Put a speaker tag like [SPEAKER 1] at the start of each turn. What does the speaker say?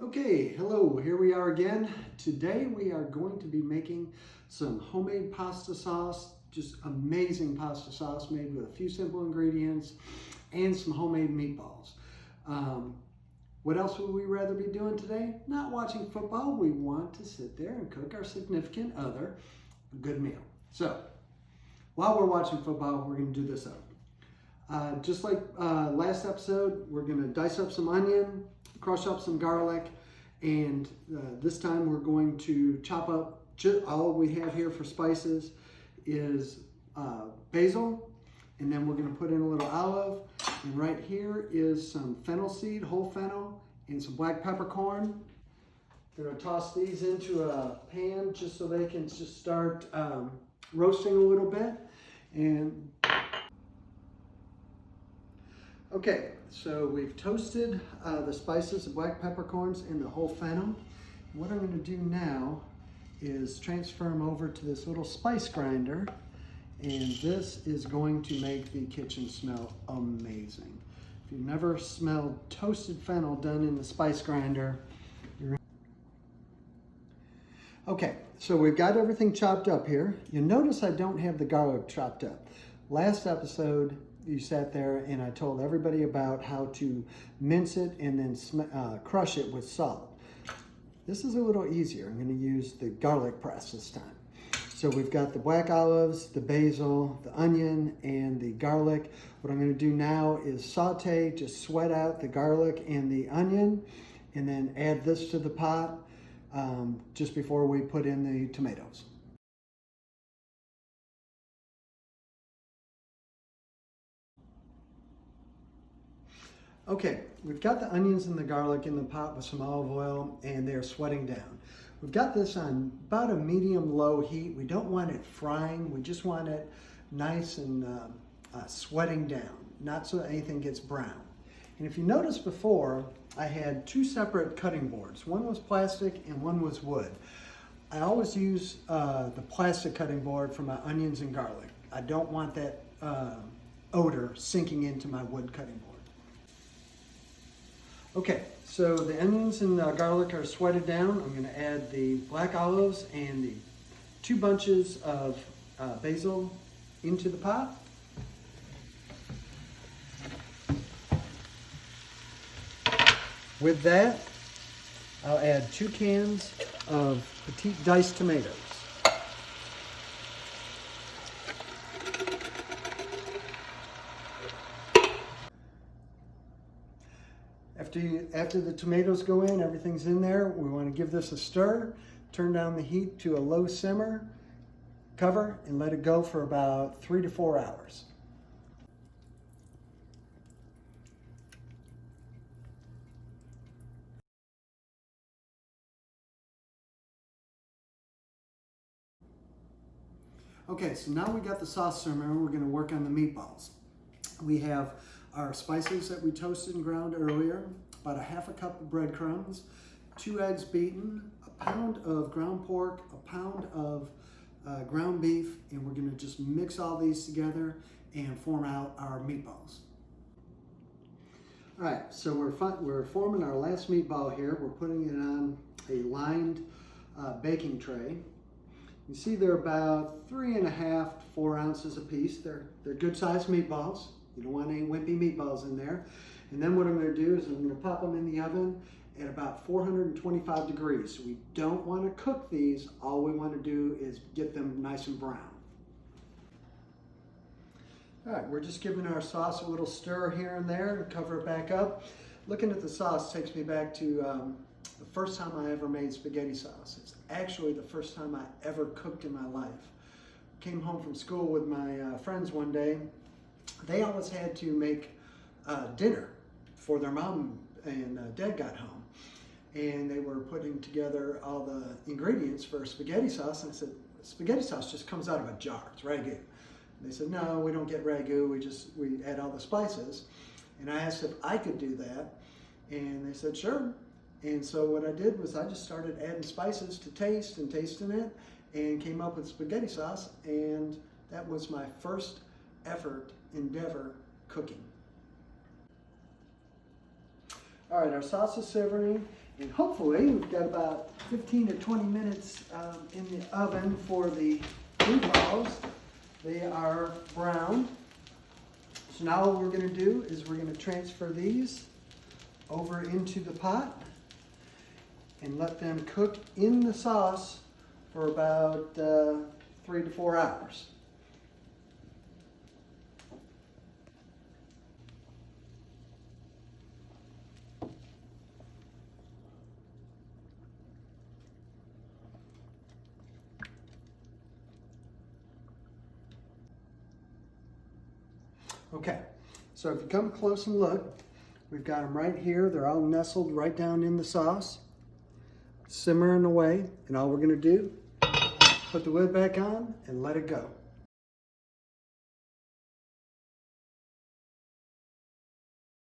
[SPEAKER 1] Okay, hello, here we are again. Today we are going to be making some homemade pasta sauce, just amazing pasta sauce made with a few simple ingredients and some homemade meatballs. What else would we rather be doing today? Not watching football. We want to sit there and cook our significant other a good meal. So, while we're watching football, we're going to do this up. Just like last episode, we're going to dice up some onion, crush up some garlic, and this time we're going to chop up, all we have here for spices is basil, and then we're going to put in a little olive, and right here is some fennel seed, whole fennel, and some black peppercorn. Going to toss these into a pan just so they can just start roasting a little bit. And okay, so we've toasted the spices, the black peppercorns, and the whole fennel. What I'm going to do now is transfer them over to this little spice grinder, and this is going to make the kitchen smell amazing. If you've never smelled toasted fennel done in the spice grinder, okay, so we've got everything chopped up here. You'll notice I don't have the garlic chopped up. Last episode, you sat there and I told everybody about how to mince it and then crush it with salt. This is a little easier. I'm going to use the garlic press this time. So we've got the black olives, the basil, the onion, and the garlic. What I'm going to do now is saute, just sweat out the garlic and the onion, and then add this to the pot just before we put in the tomatoes. Okay, we've got the onions and the garlic in the pot with some olive oil, and they're sweating down. We've got this on about a medium-low heat. We don't want it frying. We just want it nice and sweating down, not so anything gets brown. And if you noticed before, I had two separate cutting boards. One was plastic and one was wood. I always use the plastic cutting board for my onions and garlic. I don't want that odor sinking into my wood cutting board. Okay, so the onions and garlic are sweated down. I'm going to add the black olives and the 2 bunches of basil into the pot. With that, I'll add 2 cans of petite diced tomatoes. After the tomatoes go in, everything's in there. We want to give this a stir, turn down the heat to a low simmer, cover, and let it go for about 3 to 4 hours. Okay, so now we got the sauce simmering, we're going to work on the meatballs. We have our spices that we toasted and ground earlier, about a half a cup of breadcrumbs, 2 eggs beaten, a pound of ground pork, a pound of ground beef, and we're going to just mix all these together and form out our meatballs. All right, so we're forming our last meatball here. We're putting it on a lined baking tray. You see they're about 3.5 to 4 ounces a piece. They're good sized meatballs. You don't want any wimpy meatballs in there. And then what I'm going to do is I'm going to pop them in the oven at about 425 degrees. So we don't want to cook these. All we want to do is get them nice and brown. All right, we're just giving our sauce a little stir here and there and cover it back up. Looking at the sauce takes me back to the first time I ever made spaghetti sauce. It's actually the first time I ever cooked in my life. Came home from school with my friends one day. They always had to make dinner before their mom and dad got home. And they were putting together all the ingredients for spaghetti sauce. And I said, spaghetti sauce just comes out of a jar, it's ragu. And they said, no, we don't get ragu, we add all the spices. And I asked if I could do that. And they said, sure. And so what I did was I just started adding spices to taste and tasting it and came up with spaghetti sauce. And that was my first endeavor cooking. All right, our sauce is simmering, And hopefully we've got about 15 to 20 minutes in the oven for the meatballs. They are brown. So now what we're going to do is we're going to transfer these over into the pot and let them cook in the sauce for about 3 to 4 hours. Okay, so if you come close and look, we've got them right here. They're all nestled right down in the sauce, simmering away. And all we're going to do, put the lid back on and let it go.